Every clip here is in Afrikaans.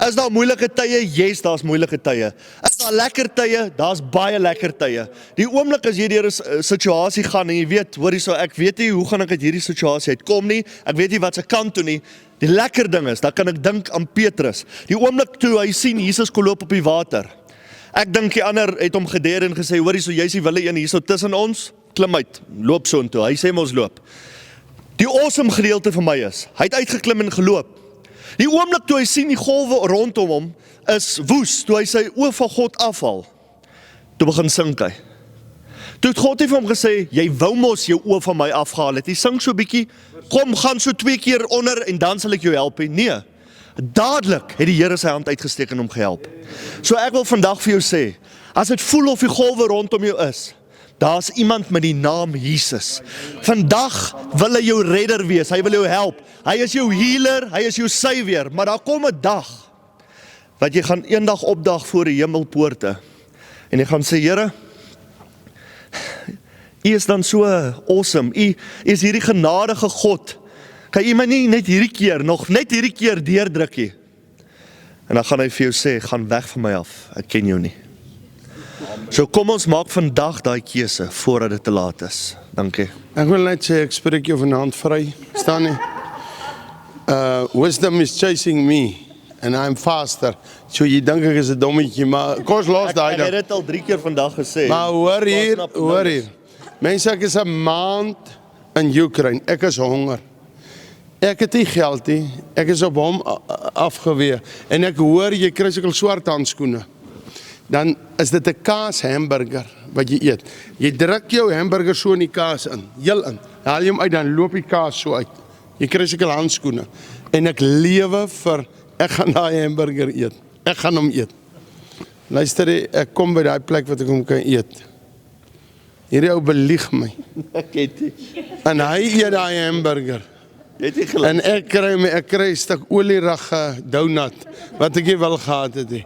Is daar moeilike tye? Yes, daar's moeilike tye. Is daar lekker tye? Daar's baie lekker tye. Die oomblik as jy deur 'n situasie gaan en jy weet, hoor hierso, ek weet nie hoe gaan ek uit hierdie situasie uitkom nie. Ek weet nie wat se kant toe nie. Die lekker ding is, dan kan ek dink aan Petrus. Die oomblik toe hy sien Jesus kom loop op die water. Ek dink die ander het hom gedeer en gesê, hoor hierso, jy's die wille een hierso tussen ons. Klim uit, loop so intoe. Hy sê ons loop. Die awesome gedeelte vir my is, hy het uitgeklim en geloop. Die oomblik toe hy sien die golwe rondom hom is woes, toe hy sy oë van God afhaal, toe begin sink hy. Toe het God nie vir hom gesê, jy wou mos jou oë van my afgehaal het, hy sing so bietjie, kom, gaan so 2 keer onder en dan sal ek jou help. Nee, dadelik het die Here sy hand uitgesteek en hom gehelp. So ek wil vandag vir jou sê, as dit voel of die golwe rondom jou is, daar's iemand met die naam Jesus. Vandag wil hy jou redder wees, hy wil jou help. Hy is jou healer, hy is jou savior, maar daar kom 'n dag, wat jy gaan eendag opdag voor die hemelpoorte, en jy gaan sê, Here, U is dan so awesome, U is hierdie genadige God, kan U my nie net hierdie keer, nog net hierdie keer deurdruk nie? En dan gaan hy vir jou sê, gaan weg van my af, ek ken jou nie. So kom ons maak vandag daai keuse, voordat dit te laat is. Dankie. Ek wil net sê, ek spreek jou vanaand vry, staan nie? Wisdom is chasing me, and I'm faster. So jy dink ek is 'n dommetjie, maar kom ons los daai Ek ding. het dit al 3 keer vandag gesê. Maar hoor hier. Mense, ek is 'n maand in Oekraïne, ek is honger. Ek het nie geld nie, ek is op hom afgeweer, en ek hoor jy kry sulke swart handskoene. Dan is dit 'n kaas hamburger wat jy eet. Jy druk jou hamburger so in die kaas in, heel in. Haal jy hom uit, dan loop die kaas so uit. Jy kry sulke handskoene. En ek lewe vir, ek gaan daai hamburger eet. Ek gaan hom eet. Luister, ek kom by daai plek wat ek hom kan eet. Hierdie ou belieg my. Ek het nie. En hy eet daai hamburger. Jy het nie geluid. En ek kry 'n stuk olierige donut, wat ek nie wil gehad het nie.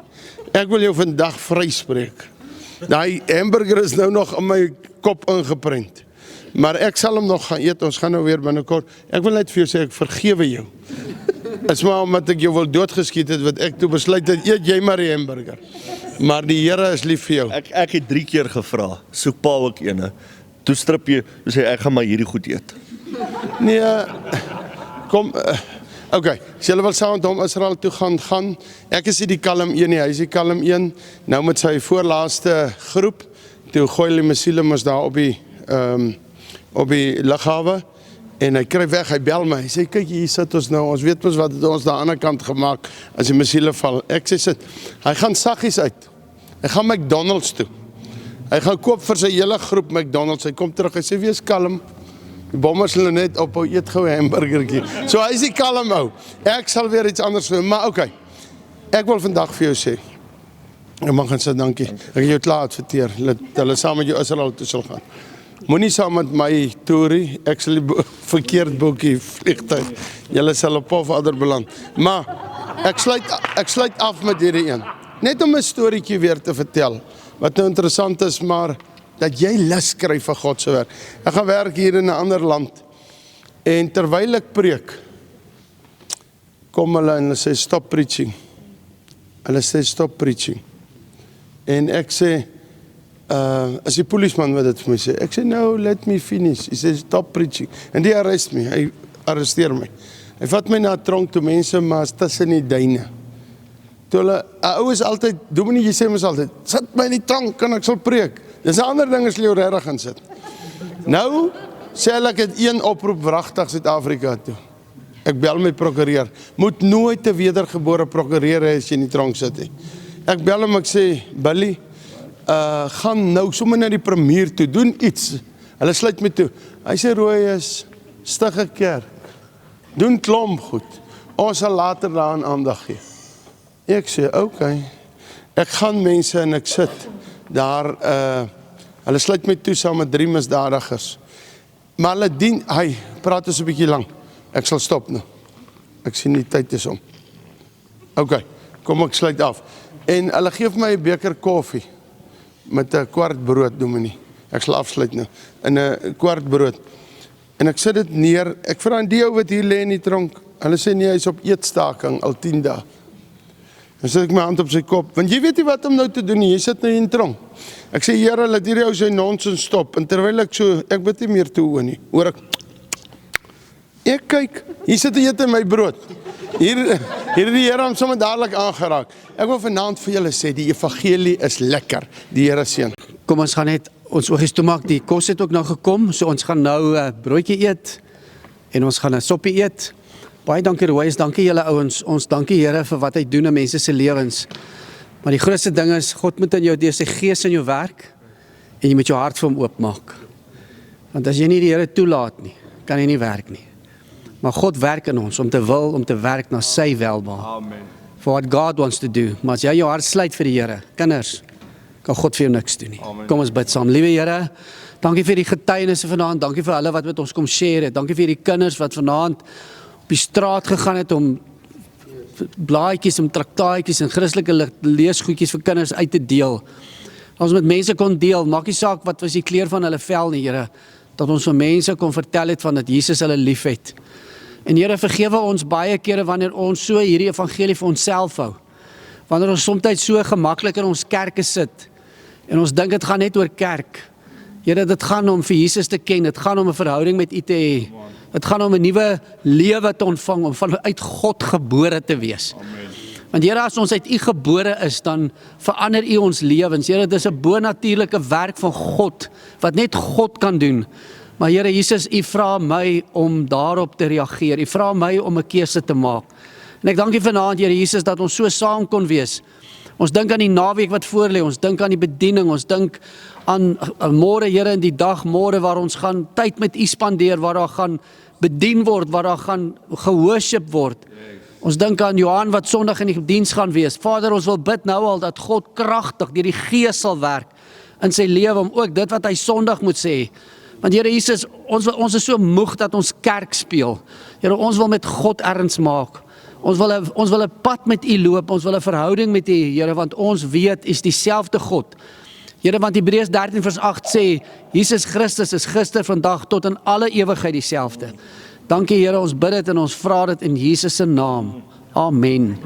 Ek wil jou vandag vryspreek. Daai hamburger is nou nog in my kop ingeprent. Maar ek sal hom nog gaan eet, ons gaan nou weer binnekort. Ek wil net vir jou sê, ek vergewe jou. Is maar omdat ek jou wil doodgeskiet het, wat ek toe besluit het, eet jy maar die hamburger. Maar die Here is lief vir jou. Ek het 3 keer gevra, soek pa ook ene. Toe strip jy, toe sê ek gaan maar hierdie goed eet. Nee, kom, okay, as julle wil saam met hom Israel toe gaan, ek is nie die kalm een nie, hy is die kalm een, nou met sy voorlaaste groep, toe gooi hulle missiele mos daar op die lughawe, en hy kry weg, hy bel my, hy sê, kyk hier sit ons nou, ons weet mos wat het ons daar aan die ander kant gemaak, as die missiele val, ek sê sit, hy gaan saggies uit, hy gaan McDonald's toe, hy gaan koop vir sy hele groep McDonald's, hy kom terug, hy sê, wees kalm, die bommers hulle net op, eet gou 'n hamburgertjie. So hy is die kalm ou. Ek sal weer iets anders doen, maar okay. Ek wil vandag vir jou sê, jy mag gaan sit, dankie. Ek het jou klaar adverteer, dat hulle saam met jou Israel toe sal gaan. Moenie saam met my toerie, ek sal die verkeerd boekie vliegtuig. Julle sal op Pofadder beland. Maar ek sluit af met hierdie een. Net om 'n storieetjie weer te vertel, wat nou interessant is, maar dat jy lus kry vir God se werk. Ek gaan werk hier in 'n ander land, en terwyl ek preek, kom hulle en hulle sê, stop preaching. Hulle sê, stop preaching. En ek sê, as die polisman wat dit vir my sê, ek sê, no, let me finish. Hy sê, stop preaching. En die arrest my, hy arresteer my. Hy vat my na 'n tronk toe, mense, maar is tussen die duine. Toe hulle, ou is altyd, dominee, jy sê mos altyd, sit my in die tronk en ek sal preek. Dis 'n ander ding as jy regtig gaan sit. Nou sê hulle, ek het een oproep wragtig Suid-Afrika toe. Ek bel my prokureur. Moet nooit 'n wedergebore prokureur hê as jy in die tronk sit nie. Ek bel hom, ek sê, Billy, gaan nou sommer na die premier toe, doen iets. Hulle sluit my toe. Hy sê, Rooi is stig 'n kerk. Doen klomp goed. Ons sal later daaraan aandag gee. Ek sê, okay. Ek gaan mense en ek sit daar, hulle sluit my toe saam met 3 misdadigers. Maar hulle dien, hy, praat ons 'n bietjie lank. Ek sal stop nou. Ek sien die tyd is om. Okay, kom ek sluit af. En hulle gee vir my 'n beker koffie met 'n kwart brood, dominee. Ek sal afsluit nou. In 'n kwart brood. En ek sit dit neer. Ek vra aan die ou wat hier lê in die tronk. Hulle sê nee, hy is op eetstaking al 10 dae. Dan sit ek my hand op sy kop, want jy weet nie wat om nou te doen nie, jy sit nou in tronk. Ek sê, Here, laat hierdie ou sy nonsens stop, en terwyl ek bid nie meer toe oor nie, hoor ek kyk, hier sit hy eet in my brood. Hier het die Here hom sommer dadelik aangeraak. Ek wil vanaand vir julle sê, die evangelie is lekker, die Here seën. Kom ons gaan net ons oogies toemaak, die kos het ook nou gekom, so ons gaan nou 'n broodjie eet, en ons gaan 'n soppie eet. Baie dankie Royce, dankie julle ouens, ons dankie Here vir wat hy doen in mense se lewens. Maar die grootste ding is, God moet in jou deur sy gees in jou werk, en jy moet jou hart vir hom oopmaak. Want as jy nie die Here toelaat nie, kan hy nie werk nie. Maar God werk in ons, om te werk na sy welbehae. Amen. For what God wants to do. Maar as jy jou hart sluit vir die Here, kinders, kan God vir jou niks doen nie. Amen. Kom ons bid saam. Liewe Here, dankie vir die getuienisse vanaand, dankie vir hulle wat met ons kom share het, dankie vir die kinders wat vanaand op die straat gegaan het om blaadjies en traktaatjies en Christelike leesgoedjies vir kinders uit te deel. Ons met mense kon deel, maak nie saak wat was die kleur van hulle vel nie, Here, dat ons vir mense kon vertel het van dat Jesus hulle lief het. En Here, vergewe ons baie kere wanneer ons so hierdie evangelie vir onsself hou. Wanneer ons soms so gemaklik in ons kerke sit, en ons dink dit gaan net oor kerk. Here, dit gaan om vir Jesus te ken, dit gaan om 'n verhouding met U te hê. Dit gaan om 'n nuwe lewe te ontvang, om vanuit God gebore te wees. Amen. Want Here, as ons uit U gebore is, dan verander U ons lewens. Here, dit is 'n bonatuurlike werk van God, wat net God kan doen. Maar Here Jesus, U vra my om daarop te reageer. U vra my om 'n keuse te maak. En ek dank U vanaand, Here Jesus, dat ons so saam kon wees. Ons dink aan die naweek wat voorlê, ons dink aan die bediening, ons dink aan môre, Here, in die dag môre waar ons gaan tyd met U spandeer, waar daar gaan bedien word, waar daar gaan geworship word. Ons dink aan Johan wat Sondag in die diens gaan wees. Vader, ons wil bid nou al dat God kragtig deur die Gees sal werk in sy lewe om ook dit wat hy Sondag moet sê. Want Here Jesus, ons is so moeg dat ons kerk speel. Here, ons wil met God erns maak. Ons wil 'n pad met U loop, ons wil 'n verhouding met U, Here, want ons weet is dieselfde God. Here, want Hebreërs 13 vers 8 sê, Jesus Christus is gister, vandag tot in alle ewigheid dieselfde. Dankie Here, ons bid dit en ons vra dit in Jesus se naam. Amen.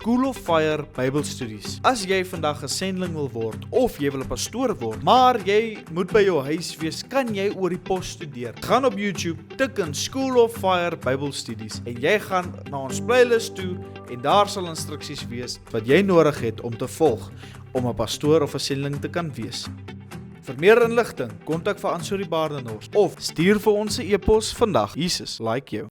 School of Fire Bybelstudies. As jy vandag 'n sendeling wil word of jy wil 'n pastoor word, maar jy moet by jou huis wees, kan jy oor die pos studeer. Gaan op YouTube, tik in School of Fire Bybelstudies en jy gaan na ons playlist toe en daar sal instruksies wees wat jy nodig het om te volg om 'n pastoor of 'n sendeling te kan wees. Vir meer inligting, kontak vir Ansori Baardenhorst of stuur vir ons 'n e-pos vandag. Jesus like jou.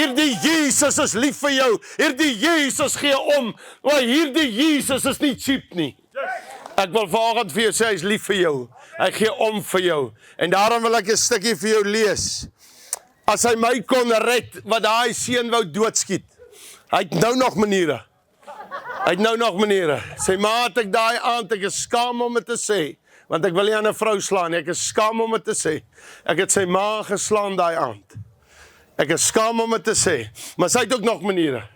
Hierdie Jesus is lief vir jou. Hierdie Jesus gee om. Maar hierdie Jesus is nie cheap nie. Ek wil vanoggend vir jou sê, hy is lief vir jou. Hy gee om vir jou. En daarom wil ek 'n stukkie vir jou lees. As hy my kon red, wat daai seun wou doodskiet. Hy het nou nog maniere. Sy ma het ek daai aand, ek is skaam om dit te sê, want ek wil nie aan 'n vrou slaan nie, ek is skaam om dit te sê. Ek het sy ma geslaan daai aand. Ek is skaam om dit te sê, maar sy het ook nog maniere.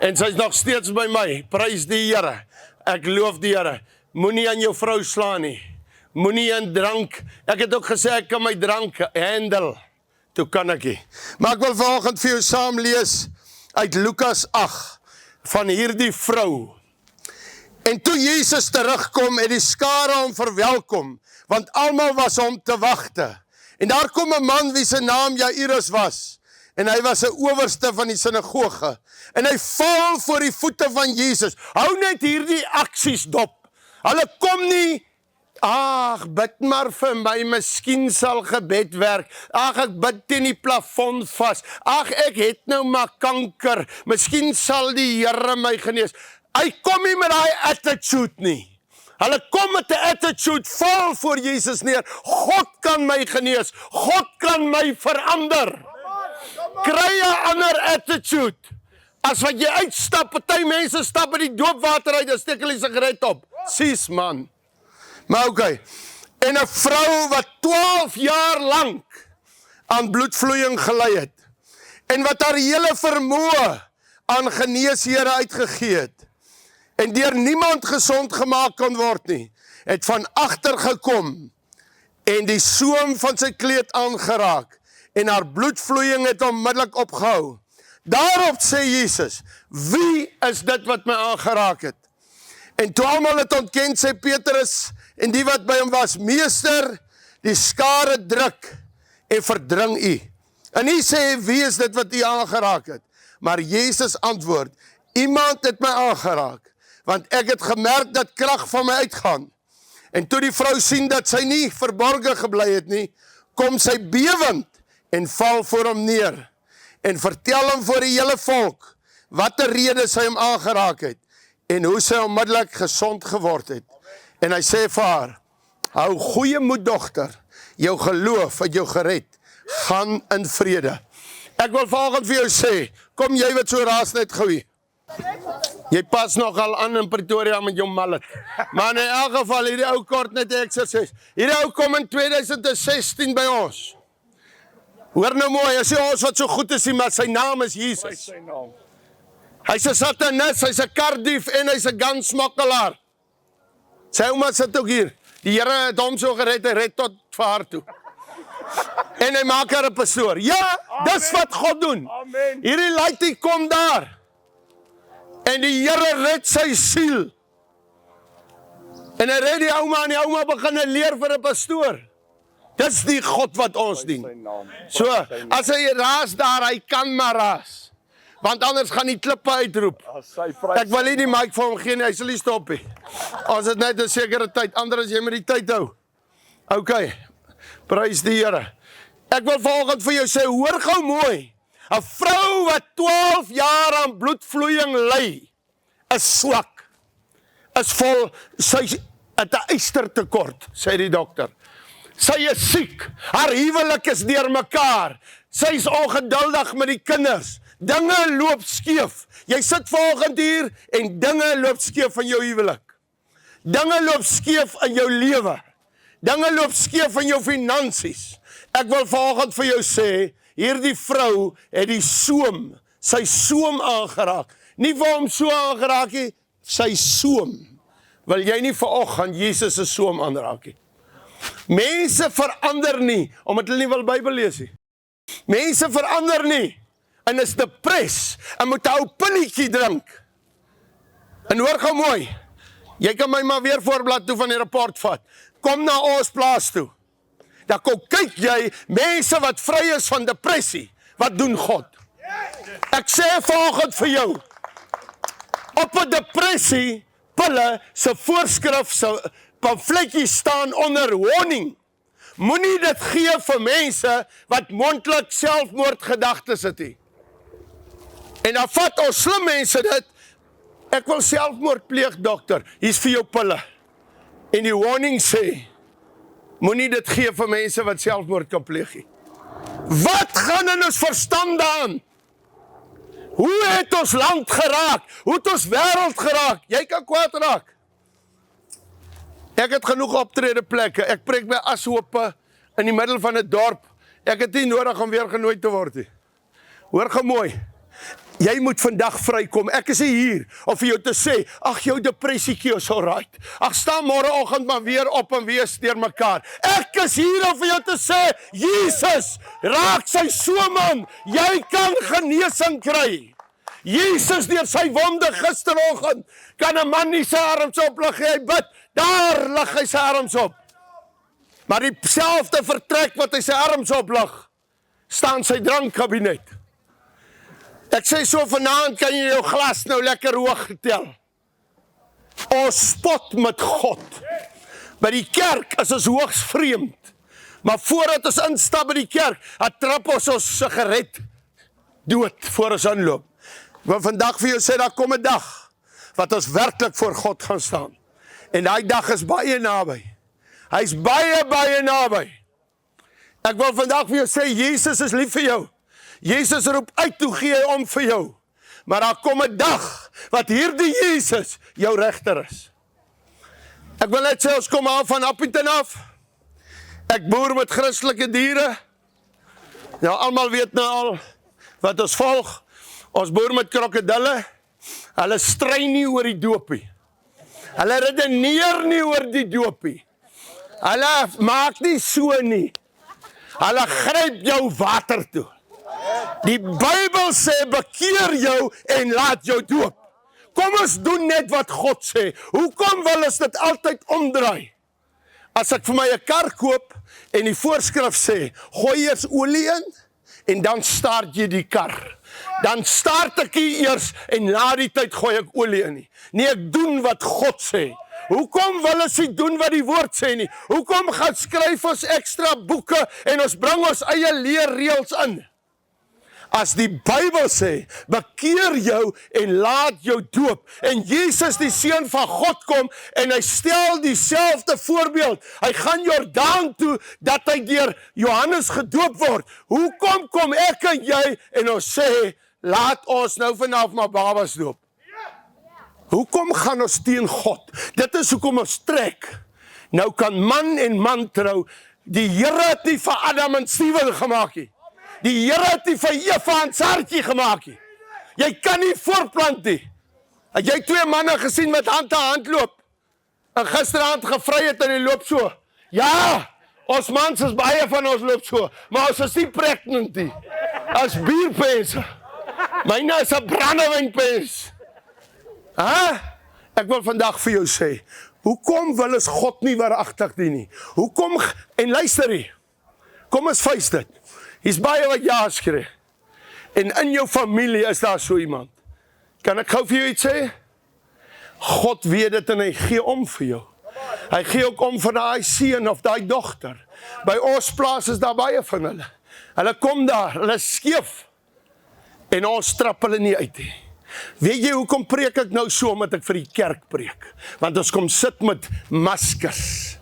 En sy is nog steeds by my. Prys die Here. Ek loof die Here. Moenie aan jou vrou slaan nie. Moenie in drank. Ek het ook gesê ek kan my drank handle. Toe kan ek nie. Maar ek wil vanoggend vir jou saam lees uit Lukas 8 van hierdie vrou. En toe Jesus terugkom, het die skare hom verwelkom, want almal was hom te wagte. En daar kom 'n man wie se naam Jairus was, en hy was 'n owerste van die sinagoge. En hy val voor die voete van Jesus. Hou net hierdie aksies dop. Hulle kom nie, ag, bid maar vir my, miskien sal gebed werk. Ag, ek bid teen die plafon vas. Ag, ek het nou maar kanker. Miskien sal die Here my genees. Hy kom nie met daai attitude nie. Hulle kom met 'n attitude, val voor Jesus neer. God kan my genees. God kan my verander. Kry 'n ander attitude. As wat jy uitstap, party mense stap by die doopwater uit en steek hulle sigaret op. Sies man. Maar okay. En 'n vrou wat 12 jaar lank aan bloedvloeiing gely het. En wat haar hele vermoë aan geneeshere uitgegee het. En deur niemand gesond gemaak kan word nie. Het van agter gekom en die soem van sy kleed aangeraak. En haar bloedvloeiing het onmiddellik opgehou. Daarop sê Jesus, wie is dit wat my aangeraak het? En toe almal het ontken, sê Petrus en die wat by hom was, meester, die skare druk en verdring u. En hy sê, wie is dit wat u aangeraak het? Maar Jesus antwoord, iemand het my aangeraak, want ek het gemerk dat krag van my uitgaan. En toe die vrou sien dat sy nie verborge gebly het nie, kom sy bewend en val voor hom neer. En vertel hom voor die hele volk, wat die rede sy hom aangeraak het, en hoe sy onmiddellik gesond geword het. En hy sê vir haar, hou goeie moed dogter, jou geloof het jou gered, gaan in vrede. Ek wil vanoggend vir jou sê, kom jy wat so raas net gou hier. Jy pas nogal aan in Pretoria met jou mallet. Maar in elk geval, hierdie ou kort net exercise. Hierdie ou kom in 2016 by ons. Hoor nou mooi, hy sê ons wat so goed is, maar sy naam is Jesus. Hy's 'n satanis, hy's 'n kardief en hy's 'n gunsmokkelaar. Sy ouma sit ook hier. Die Here het hom so gered, hy red tot vir haar toe. En hy maak haar 'n pastoor. Ja, dis wat God doen. Hierdie laaitie kom daar. En die Here red sy siel. En hy red die ouma en die ouma begin leer vir 'n pastoor. Dis die God wat ons dien. So, as hy raas daar, hy kan maar raas. Want anders gaan die klippe uitroep. Ek wil nie die mic vir hom gee nie, hy sal nie stop nie. As dit net 'n sekere tyd, anders as jy met die tyd hou. Okay, prys die Here. Ek wil vanoggend vir jou sê, hoor gou mooi. 'n Vrou wat 12 jaar aan bloedvloeiing ly, is swak. Is vol, sy het 'n ystertekort, sê die dokter. Sy is siek, haar huwelik is deurmekaar, sy is ongeduldig met die kinders, dinge loop skeef, jy sit vanoggend hier en dinge loop skeef in jou huwelik, dinge loop skeef in jou lewe, dinge loop skeef in jou finansies. Ek wil vanoggend vir jou sê, hierdie vrou het die soem, sy soem aangeraak, nie vir hom so aangeraak nie, sy soem. Wil jy nie vanoggend Jesus se soem aanraak nie? Mense verander nie, omdat hulle nie wil Bybel lees nie. Mense verander nie, en is depres, en moet 'n ou pilletjie drink. En hoor gou mooi, jy kan my maar weer voorblad toe van die rapport vat, kom na ons plaas toe, dan kom kyk jy, mense wat vry is van depressie, wat doen God? Ek sê vanoggend vir jou, op 'n depressie, pille, se voorskrif, se pamfletjie staan onder warning. Moenie dit gee vir mense wat mondelik selfmoordgedagtes het nie. En dan vat ons slim mense dit, ek wil selfmoord pleeg, dokter, hier's vir jou pille. En die warning sê, moenie dit gee vir mense wat selfmoord kan pleeg nie. Wat gaan in ons verstand aan? Hoe het ons land geraak? Hoe het ons wêreld geraak? Jy kan kwaad raak. Ek het genoeg optrede plekke. Ek preek by Ashope in die middel van 'n dorp. Ek het nie nodig om weer genooi te word nie. Hoor gou mooi. Jy moet vandag vrykom. Ek is hier om vir jou te sê, ag jou depressiekie is alright. Ag staan môreoggend maar weer op en weer steur mekaar. Ek is hier om vir jou te sê, Jesus, raak sy soeman. Jy kan genesing kry. Jesus deur sy wonde gisteroggend kan 'n man nie sy arms oplig nie. Hy bid, daar lig hy sy arms op. Maar dieselfde vertrek wat hy sy arms oplig, staan sy drankkabinet. Ek sê so vanaand kan jy jou glas nou lekker hoog tel. Ons spot met God. By die kerk is ons hoogs vreemd. Maar voordat ons instap by die kerk, trap ons sigaret dood voor ons aanloop. Maar vandag vir jou sê, daar kom 'n dag wat ons werklik voor God gaan staan. En daai dag is baie naby. Hy's baie, baie naby. Ek wil vandag vir jou sê, Jesus is lief vir jou. Jesus roep uit, toe gee hy om vir jou. Maar daar kom 'n dag wat hierdie Jesus jou regter is. Ek wil net sê, ons kom af van Appington af. Ek boer met Christelike diere. Nou, almal weet nou al wat ons volg. Ons boer met krokodille. Hulle stry nie oor die doopie. Hulle redeneer nie oor die doopie. Hulle maak nie so nie. Hulle gryp jou water toe. Die Bybel sê, bekeer jou en laat jou doop. Kom ons doen net wat God sê. Hoekom wil ons dit altyd omdraai? As ek vir my 'n kar koop en die voorskrif sê, gooi eers olie in en dan start jy die kar. Dan start ek eers en na die tyd gooi ek olie in nie. Nee, ek doen wat God sê. Hoekom wil ons nie doen wat die woord sê nie? Hoekom gaan skryf ons ekstra boeke en ons bring ons eie leerreëls in? As die Bybel sê, bekeer jou en laat jou doop. En Jesus die Seun van God kom en hy stel dieselfde voorbeeld. Hy gaan Jordaan toe dat hy deur Johannes gedoop word. Hoekom kom ek en jy en ons sê, laat ons nou vanaf maar babas doop? Hoekom gaan ons teen God? Dit is hoekom ons trek. Nou kan man en man trou. Die Here het nie vir Adam en Steven gemaak nie. Die Here het nie vir Eva en Sartjie gemaak nie. Jy kan nie voorplant nie. Het jy 2 manne gesien met hand aan hand loop? En gisteraand gevry het en hy loop so. Ja, ons mans is baie van ons loop so. Maar ons is nie pregnant nie. As bierpense. Myne is 'n brandewynpens. Ek wil vandag vir jou sê, hoekom wil ons God nie waaragtig dien nie? Hoekom, en luister hier, kom ons face dit. Hier's baie wat ja skree. En in jou familie is daar so iemand. Kan ek gou vir jou iets sê? God weet dit en hy gee om vir jou. Hy gee ook om vir daai seun of daai dogter. By ons plaas is daar baie van hulle. Hulle kom daar, hulle is skeef. En ons trap hulle nie uit nie. Weet jy hoekom preek ek nou so, omdat ek vir die kerk preek? Want ons kom sit met maskers.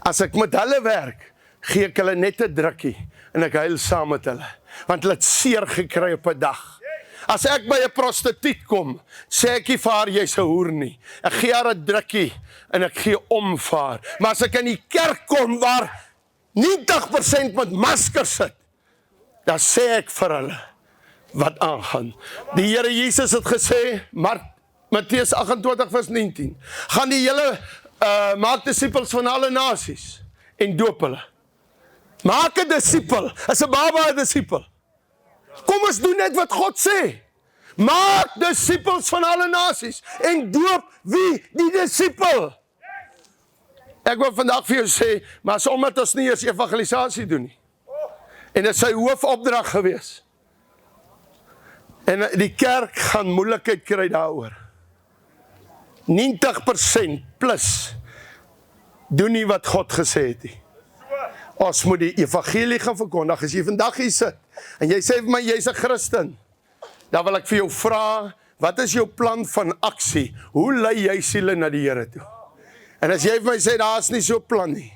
As ek met hulle werk, gee ek hulle net 'n drukkie en ek huil saam met hulle. Want hulle het seer gekry op 'n dag. As ek by 'n prostituut kom, sê ek nie vir haar jy's 'n hoer nie. Ek gee haar 'n drukkie en ek gee om vir haar. Maar as ek in die kerk kom waar 90% met maskers sit, dan sê ek vir hulle wat aangaan. Die Here Jesus het gesê, Matteus 28 vers 19, gaan die hele maak disippels van alle nasies en doop hulle. Maak 'n disipel, as 'n baba 'n disipel. Kom ons doen net wat God sê. Maak disippels van alle nasies en doop wie? Die disipel. Ek wil vandag vir jou sê, maar as omdat ons nie eers evangelisasie doen nie. En dit is sy hoofopdrag gewees. En die kerk gaan moeilikheid kry daaroor. 90% plus doen nie wat God gesê het nie. Ons moet die evangelie gaan verkondig. As jy vandag hier sit en jy sê vir my jy's 'n Christen, dan wil ek vir jou vra, wat is jou plan van aksie? Hoe lei jy siele na die Here toe? En as jy vir my sê, daar is nie so plan nie,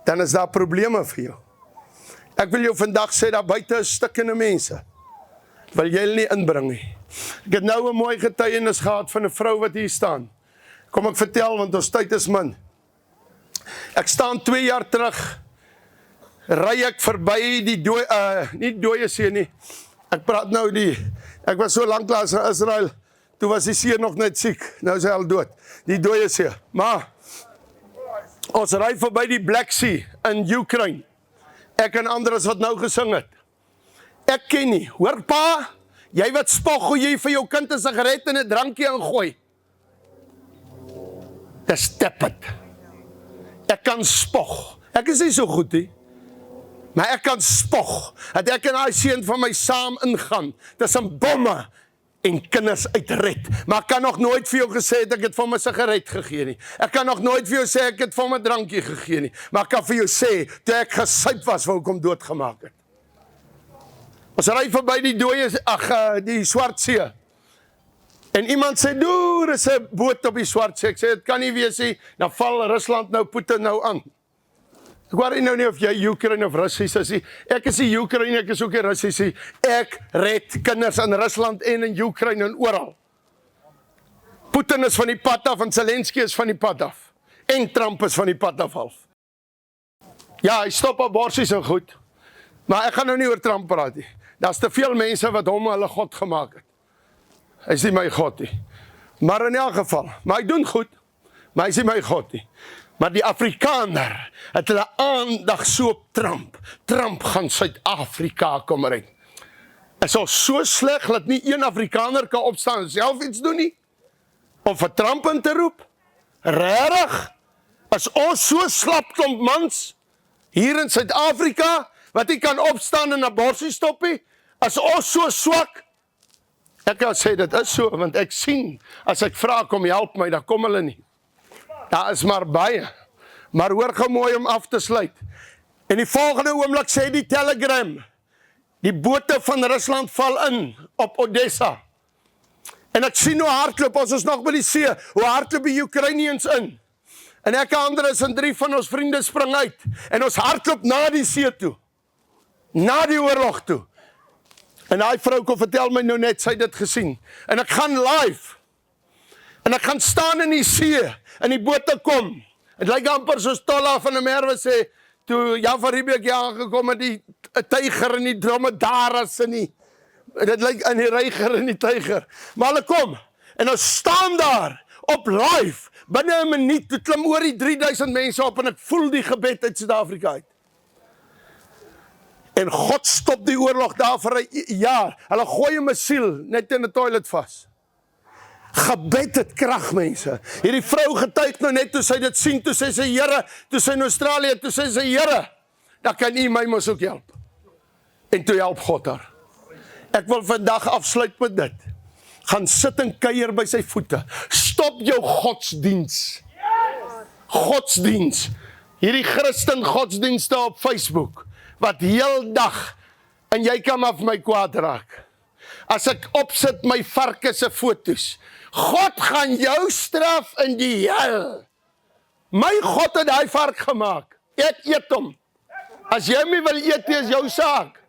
dan is daar probleme vir jou. Ek wil jou vandag sê, daar buite is stikkende mense, wil jy hulle nie inbring nie. Ek het nou 'n mooi getuienis gehad van 'n vrou wat hier staan. Kom ek vertel, want ons tyd is min. Ek staan 2 jaar terug, ry ek verby die nie dooie see nie. Ek praat nou ek was so lanklaas in Israel, toe was die see nog net siek, nou is hy al dood, die dooie see. Maar, ons ry verby die Black Sea in Ukraine. Ek en Andres wat nou gesing het. Ek ken nie, hoor pa, jy wat spog hoe jy vir jou kind 'n sigaret en 'n drankie ingooi. Dis tepid. Ek kan spog. Ek is nie so goed nie. Maar ek kan spog, dat ek en die seun van my saam ingaan, tussen bomme en kinders uitred. Maar ek kan nog nooit vir jou gesê het, ek het vir my sigaret gegee nie. Ek kan nog nooit vir jou sê, ek het vir my drankie gegee nie. Maar ek kan vir jou sê, toe ek gesuip was, wou ek hom doodgemaak het. Ons ry verby die Swart See. En iemand sê, daar is 'n boot op die Swart See. Ek sê, dit kan nie wees nie, dan val Rusland nou, Putin nou aan. Ek worry nou nie of jy Oekraïne of Russies is nie. Ek is nie Oekraïne, ek is ook nie Russies nie. Ek red kinders in Rusland en in Oekraïne en oral. Putin is van die pad af en Zelensky is van die pad af. En Trump is van die pad af half. Ja, hy stop aborsies en goed. Maar ek gaan nou nie oor Trump praat nie. Daar's te veel mense wat hom hulle God gemaak het. Hy is nie my God nie. Maar in elk geval, maar hy doen goed. Maar hy is nie my God nie. Maar die Afrikaner het hulle aandag so op Trump. Trump gaan Suid-Afrika kom red. Is al so sleg dat nie een Afrikaner kan opstaan en self iets doen nie? Om vir Trump in te roep? Regtig? As ons so slap klomp mans hier in Suid-Afrika wat nie kan opstaan en abortus stop nie? As ons so swak? Ek kan sê dit is so, want ek sien, as ek vra kom help my, dan kom hulle nie. Daar is maar baie. Maar hoor gou mooi om af te sluit. En die volgende oomblik sê die Telegram, die bote van Rusland val in op Odessa. En ek sien hoe hardloop, ons is nog by die see, hoe hardloop die Oekraïniërs in. En ek en Andres en 3 van ons vriende spring uit. En ons hardloop na die see toe. Na die oorlog toe. En die vrou kon vertel my nou net, sy het dit gesien. En ek gaan live. En ek gaan staan in die see, en die bote kom. Het lyk amper soos Tolla van der Merwe sê, toe Jan van Riebeeck aangekom het, die tyger en die dromedaris en dit lyk in die reiger en die tyger. Maar hulle kom, en ons staan daar, op live, binne 'n minuut, toe klim oor die 3000 mense op, en ek voel die gebed uit Suid-Afrika uit. En God stop die oorlog daar vir 'n jaar. Hulle gooi 'n missiel net in 'n toilet vas. Gebed het krag, mense. Hierdie vrou getuig nou net toe sy dit sien, toe sê sy Here, toe sy in Australië, toe sê sy Here, dan kan U my mos ook help. En toe help God haar. Ek wil vandag afsluit met dit. Gaan sit en kuier by sy voete. Stop jou godsdiens. Godsdiens. Hierdie Christen godsdienste op Facebook, wat heel dag, en jy kan maar vir my kwaad raak. As ek opsit my varke se foto's, God gaan jou straf in die hel. My God het daai vark gemaak. Ek eet hom. As jy my wil eet, is jou saak.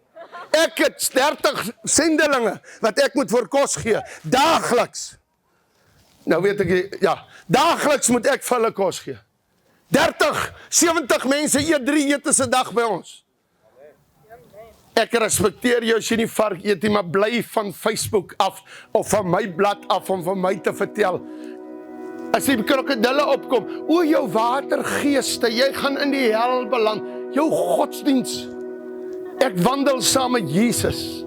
Ek het 30 sendelinge wat ek moet vir kos gee, daagliks. Nou weet ek, ja, daagliks moet ek vir hulle kos gee. 30, 70 mense eet 3 ete 'n dag by ons. Ek respekteer jou as jy nie vark eet nie, maar bly van Facebook af, of van my blad af, om van my te vertel. As die krokodille opkom, o jou watergeeste, jy gaan in die hel beland, jou godsdiens. Ek wandel saam met Jesus.